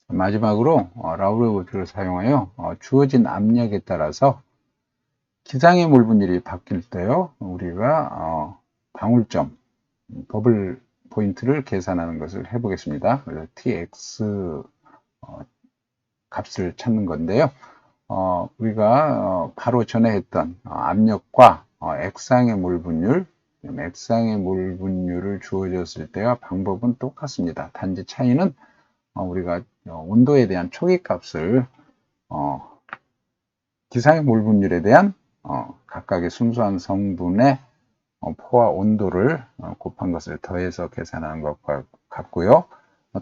마지막으로 라우르의 법칙을 사용하여 주어진 압력에 따라서 기상의 몰 분율이 바뀔 때요, 우리가 방울점, 버블 포인트를 계산하는 것을 해보겠습니다. 그래서 tx 값을 찾는 건데요. 우리가 바로 전에 했던 압력과 액상의 몰 분율, 액상의 몰 분율을 주어졌을 때와 방법은 똑같습니다. 단지 차이는 우리가 온도에 대한 초기 값을 기상의 몰 분율에 대한 각각의 순수한 성분의 포화 온도를 곱한 것을 더해서 계산하는 것과 같고요.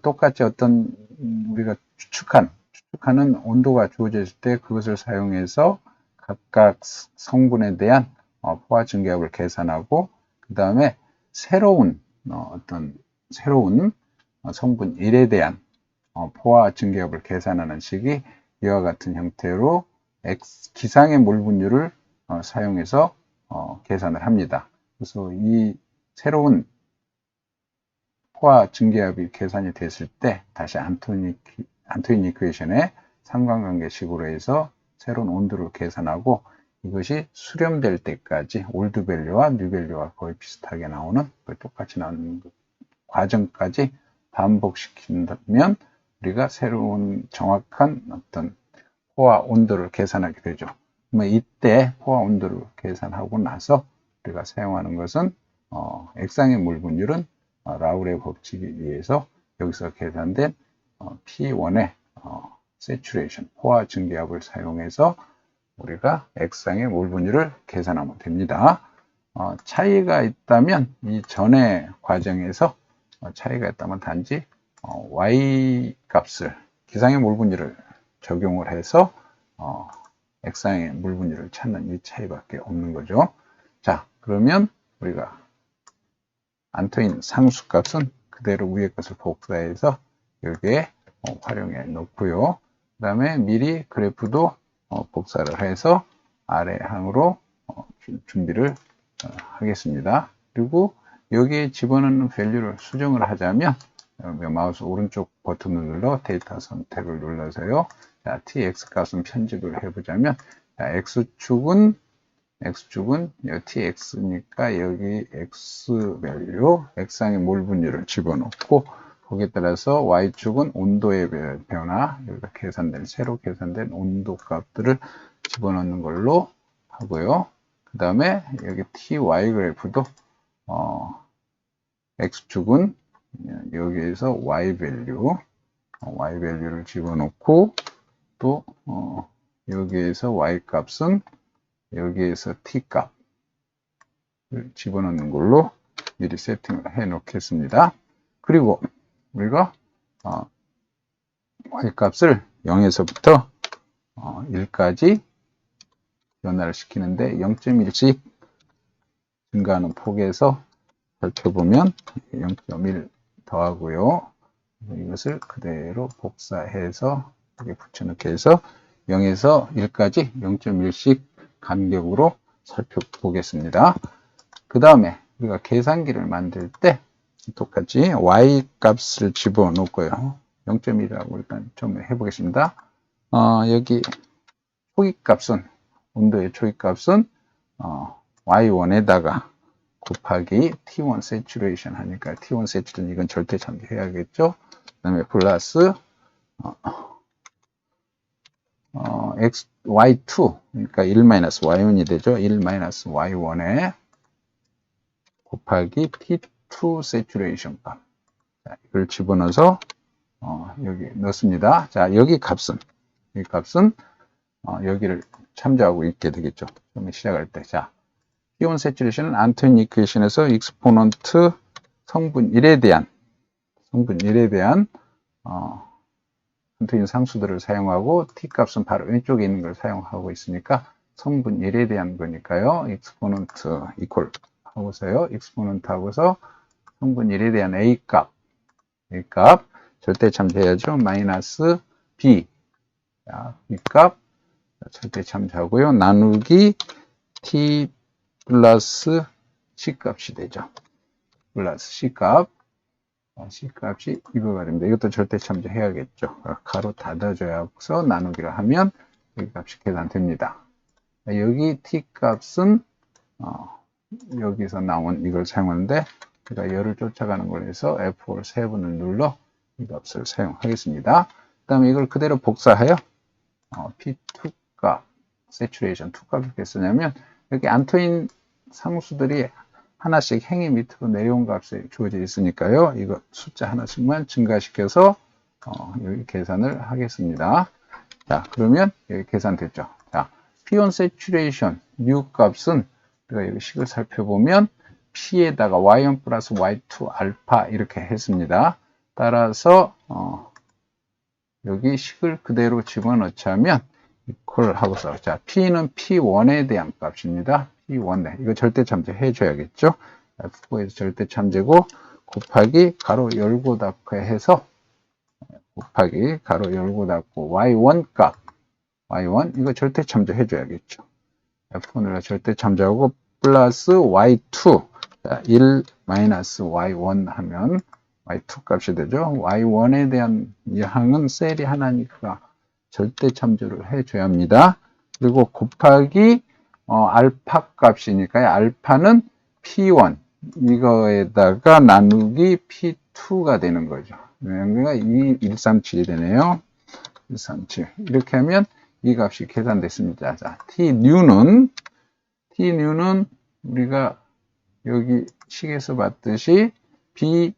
똑같이 어떤 우리가 추측하는 온도가 주어졌을 때 그것을 사용해서 각각 성분에 대한 포화 증기압을 계산하고, 그 다음에 새로운 새로운 성분 1에 대한 포화 증기압을 계산하는 식이 이와 같은 형태로 기상의 몰 분율을 사용해서 계산을 합니다. 그래서 이 새로운 포화 증기압이 계산이 됐을 때 다시 안토인 이퀘이션의 상관관계식으로 해서 새로운 온도를 계산하고, 이것이 수렴될 때까지 올드 밸류와 뉴 밸류와 거의 비슷하게 나오는, 똑같이 나오는 과정까지 반복시킨다면 우리가 새로운 정확한 어떤 포화 온도를 계산하게 되죠. 그러면 이때 포화 온도를 계산하고 나서 우리가 사용하는 것은 액상의 몰 분율은 라우르의 법칙에 의해서 여기서 계산된 P1의 세츄레이션, 포화 증기압을 사용해서 우리가 액상의 몰 분율을 계산하면 됩니다. 차이가 있다면 이 전의 과정에서 차이가 있다면 단지 Y 값을, 기상의 몰 분율을 적용을 해서 액상의 몰 분율을 찾는 이 차이밖에 없는 거죠. 자, 그러면 우리가 안토인 상수값은 그대로 위의 것을 복사해서 여기에 활용해 놓고요. 그 다음에 미리 그래프도 복사를 해서 아래 항으로 준비를 하겠습니다. 그리고 여기에 집어넣는 밸류를 수정을 하자면 마우스 오른쪽 버튼을 눌러 데이터 선택을 눌러서요. 자, tx 값은 편집을 해보자면, 자, x축은 tx니까 여기 x 밸류, 액상의 몰 분율을 집어넣고, 거기에 따라서 y축은 온도의 변화, 여기가 새로 계산된 온도 값들을 집어넣는 걸로 하고요. 그 다음에 여기 ty 그래프도 x축은 여기에서 y 밸류를 집어넣고, 또 여기에서 y 값은 여기에서 t 값을 집어넣는 걸로 미리 세팅을 해 놓겠습니다. 그리고 우리가 y 값을 0에서부터 1까지 변화를 시키는데 0.1씩 증가하는 폭에서 살펴보면 0.1 더하고요. 이것을 그대로 복사해서 여기 붙여넣게 해서 0에서 1까지 0.1씩 간격으로 살펴보겠습니다. 그 다음에 우리가 계산기를 만들 때 똑같이 y 값을 집어넣고요. 0.1이라고 일단 좀 해보겠습니다. 여기 초기값은, 온도의 초기값은 y1에다가 곱하기 t1 saturation 하니까 t1 saturation 이건 절대 참조해야겠죠. 그 다음에 플러스 y2, 그러니까 1-y1이 되죠. 1-y1에 곱하기 t2 saturation 값. 자, 이걸 집어넣어서 여기 넣습니다. 자, 여기 값은 여기를 참조하고 있게 되겠죠. 그러면 시작할 때, 자, T1 saturation은 안토인 이퀘이션에서 익스포넌트 성분 1에 대한 안토인 상수들을 사용하고 t 값은 바로 왼쪽에 있는 걸 사용하고 있으니까 성분 1에 대한 거니까요. 익스포넌트 이퀄 하고서요. 익스포넌트 하고서 성분 1에 대한 a 값 절대 참조해야죠. 마이너스 b, 자, b 값 절대 참조하고요. 나누기 t 플러스 c 값이 되죠. 플러스 c 값. C 값이 이거가 됩니다. 이것도 절대 참조해야겠죠. 가로 닫아줘서 나누기를 하면 이 값이 계산됩니다. 여기 t 값은 여기서 나온 이걸 사용하는데 제가 열을 쫓아가는 걸 해서 F5를 3번을 눌러 이 값을 사용하겠습니다. 그 다음에 이걸 그대로 복사하여 P2 값, saturation 2 값을 어떻게 쓰냐면 여기 안 트인 상수들이 하나씩 행이 밑으로 내려온 값이 주어져 있으니까요. 이거 숫자 하나씩만 증가시켜서 여기 계산을 하겠습니다. 자, 그러면 여기 계산됐죠. 자, P1 saturation U 값은 우리가 여기 식을 살펴보면 P에다가 Y1 플러스 Y2 알파 이렇게 했습니다. 따라서 여기 식을 그대로 집어넣자면 이퀄 하고서 자 P는 P1에 대한 값입니다. P1에 이거 절대 참조해 줘야겠죠. F4에서 절대 참조고 곱하기 가로 열고 닫고 해서 곱하기 가로 열고 닫고 Y1 값 Y1 이거 절대 참조해 줘야겠죠. F1을 절대 참조하고 플러스 Y2 자, 1 마이너스 Y1 하면 Y2 값이 되죠. Y1에 대한 이 항은 셀이 하나니까 절대 참조를 해줘야 합니다. 그리고 곱하기 알파 값이니까요. 알파는 P1 이거에다가 나누기 P2가 되는 거죠. 여기가 137이 되네요. 137 이렇게 하면 이 값이 계산됐습니다. 자, T뉴는 우리가 여기 식에서 봤듯이 B-A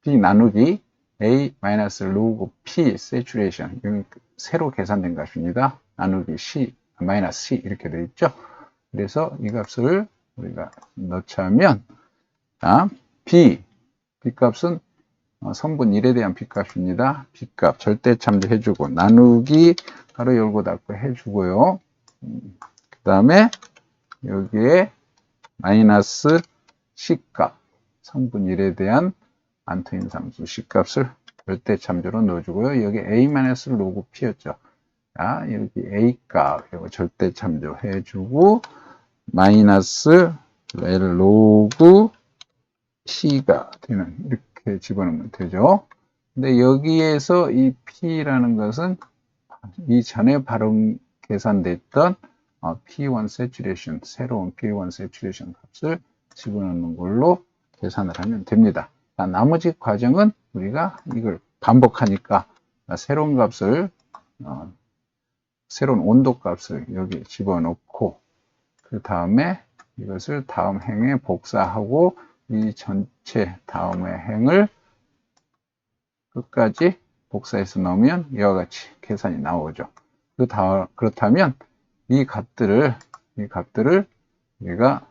B 나누기 A 마이너스 로그 P saturation 여기 새로 계산된 값입니다. 나누기 C 마이너스 C 이렇게 되어 있죠. 그래서 이 값을 우리가 넣자면 B 값은 성분 1에 대한 B 값입니다. B 값 절대 참조해주고 나누기 가로 열고 닫고 해주고요. 그 다음에 여기에 마이너스 C 값 성분 1에 대한 안트인 상수 C 값을 절대 참조로 넣어주고요. 여기 A- 로그 P였죠. 자, 여기 A 값 이거 절대 참조해주고 마이너스 L 로그 C가 되는 이렇게 집어넣으면 되죠. 근데 여기에서 이 P라는 것은 이전에 바로 계산됐던 P1 saturation 새로운 P1 saturation 값을 집어넣는 걸로 계산을 하면 됩니다. 나머지 과정은 우리가 이걸 반복하니까 새로운 값을 새로운 온도 값을 여기 집어넣고 그 다음에 이것을 다음 행에 복사하고 이 전체 다음의 행을 끝까지 복사해서 넣으면 이와 같이 계산이 나오죠. 그렇다면 이 값들을 우리가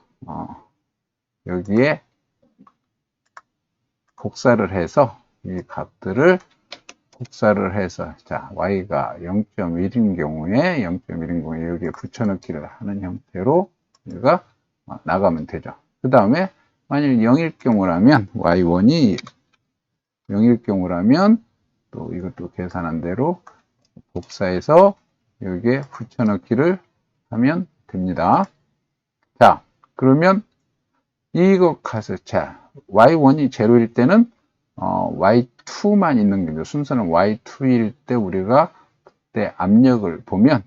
여기에 복사를 해서 이 값들을 복사를 해서 자 y가 0.1인 경우에 여기에 붙여넣기를 하는 형태로 우리가 나가면 되죠. 그 다음에 만일 0일 경우라면 y1이 0일 경우라면 또 이것도 계산한 대로 복사해서 여기에 붙여넣기를 하면 됩니다. 자 그러면 이거 값을 자 y1이 제로일 때는 y2만 있는 거죠. 순서는 y2일 때 우리가 그때 압력을 보면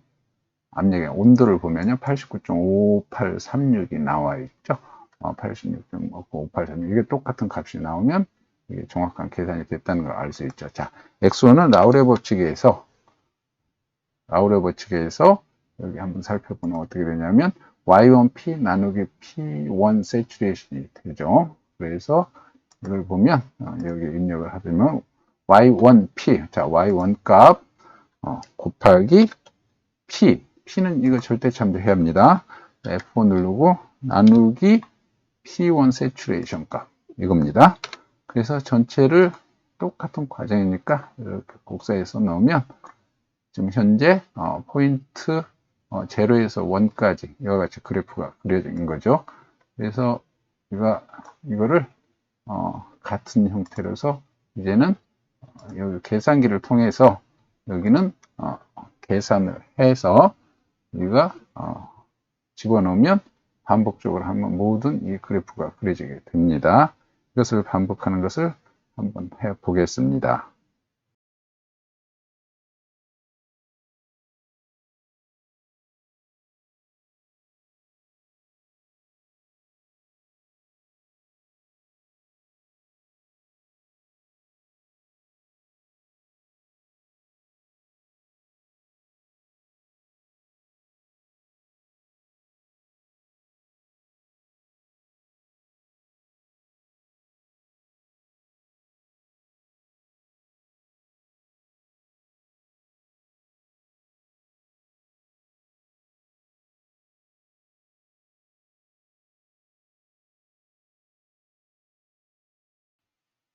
압력의 온도를 보면요 89.5836이 나와 있죠. 86.5836 이게 똑같은 값이 나오면 이게 정확한 계산이 됐다는 걸 알 수 있죠. 자, 엑소는 라우레 법칙에서 여기 한번 살펴보면 어떻게 되냐면 y1p 나누기 p1 saturation이 되죠. 그래서 이걸 보면 여기 입력을 하면 y1p 자 y1 값 곱하기 p는 이거 절대 참조해야 합니다. F4 누르고 나누기 p1 saturation 값 이겁니다. 그래서 전체를 똑같은 과정이니까 이렇게 복사해서 넣으면 지금 현재 포인트 0에서 1까지 이와 같이 그래프가 그려진 거죠. 그래서 이거를 같은 형태로서 이제는 여기 계산기를 통해서 여기는 계산을 해서 우리가 집어넣으면 반복적으로 하면 모든 이 그래프가 그려지게 됩니다. 이것을 반복하는 것을 한번 해 보겠습니다.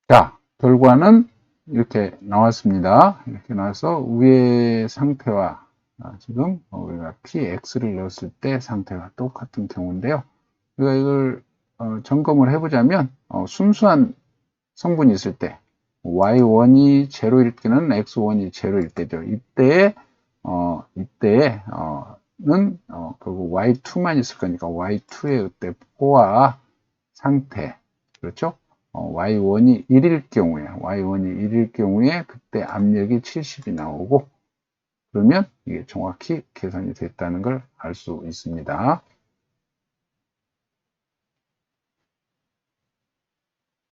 자, 결과는 이렇게 나왔습니다. 이렇게 나와서 위의 상태와 지금 우리가 px를 넣었을 때 상태가 똑같은 경우인데요. 우리가 이걸 점검을 해보자면 순수한 성분이 있을 때 y1이 0일 때는 x1이 0일 때죠. 이때는 결국 y2만 있을 거니까 y2의 그때 포화 상태, 그렇죠? y1이 1일 경우에 그때 압력이 70이 나오고, 그러면 이게 정확히 계산이 됐다는 걸 알 수 있습니다.